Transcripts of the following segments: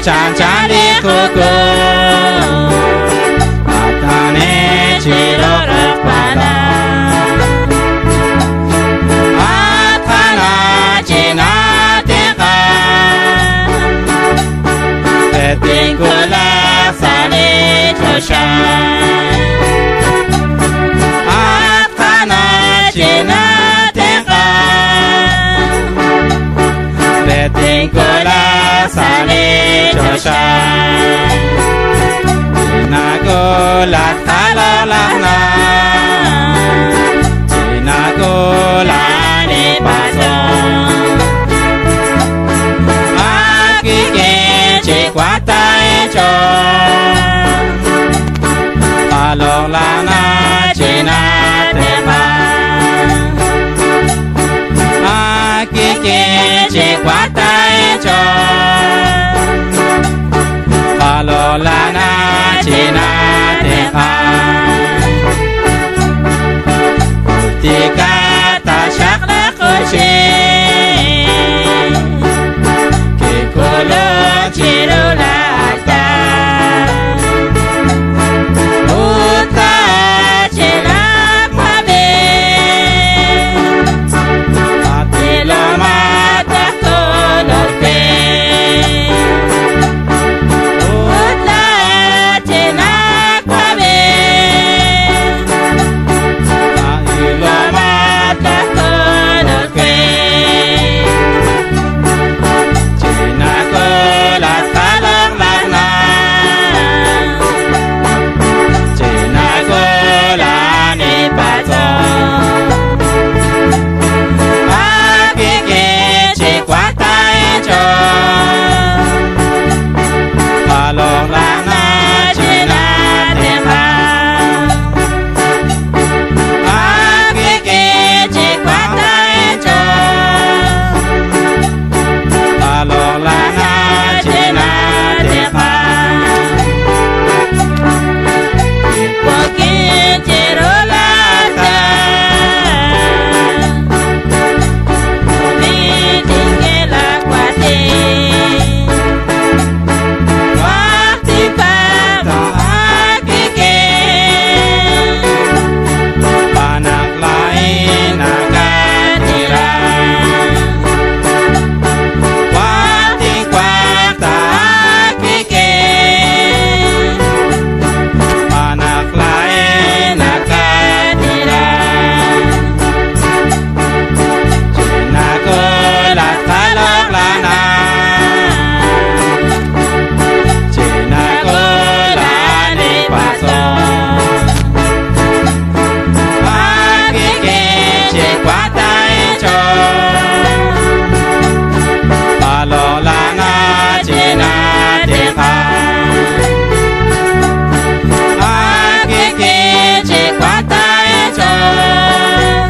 Cancani kuku Atane cirok pada Atana cina teka Betingkula sali coshan Atana cina teka Betingkula sali coshan Cinagola talalana Cinagola ni pasong Aki kece kuata econ Palong lana cina tema Aki kece kuata econ Palong lana cina tema Kutika tasyak na kushe Kikolo cirula ata Uta cina kwabe Atilo mata kolorpe Uta cina kwabe Atilo mata kolorpe Cina kolat kalong lana Cina kolani patong Aki kece kuata econ Kalong lana cina tema Aki kece kuata econ Kalong lana cina tema Ipokin cirulata Tingela kuate Wakti papa akike Panak lain akan dirang Wakti kuata akike Panak lain akan dirang Cina kolat kalong lana Cina kolani pasong Aki kece kuata econ Palong lana cina teka Aki kece kuata econ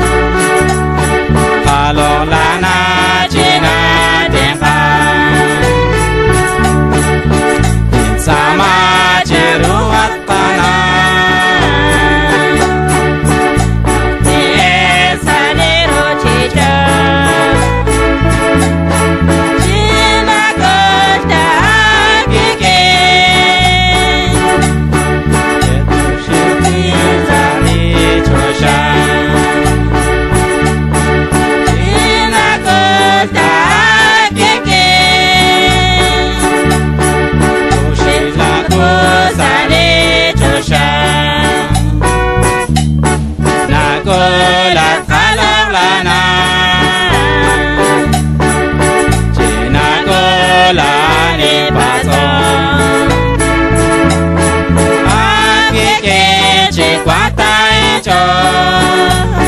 Palong lana cina teka Sama ciruat tanah Tiesa niru cica Cina kota akike Itu syuti sali coshan Cina kota akike Tushilaku sali coshan Nagolat kalong lana Cina kolani pasong Aki kece kuata econ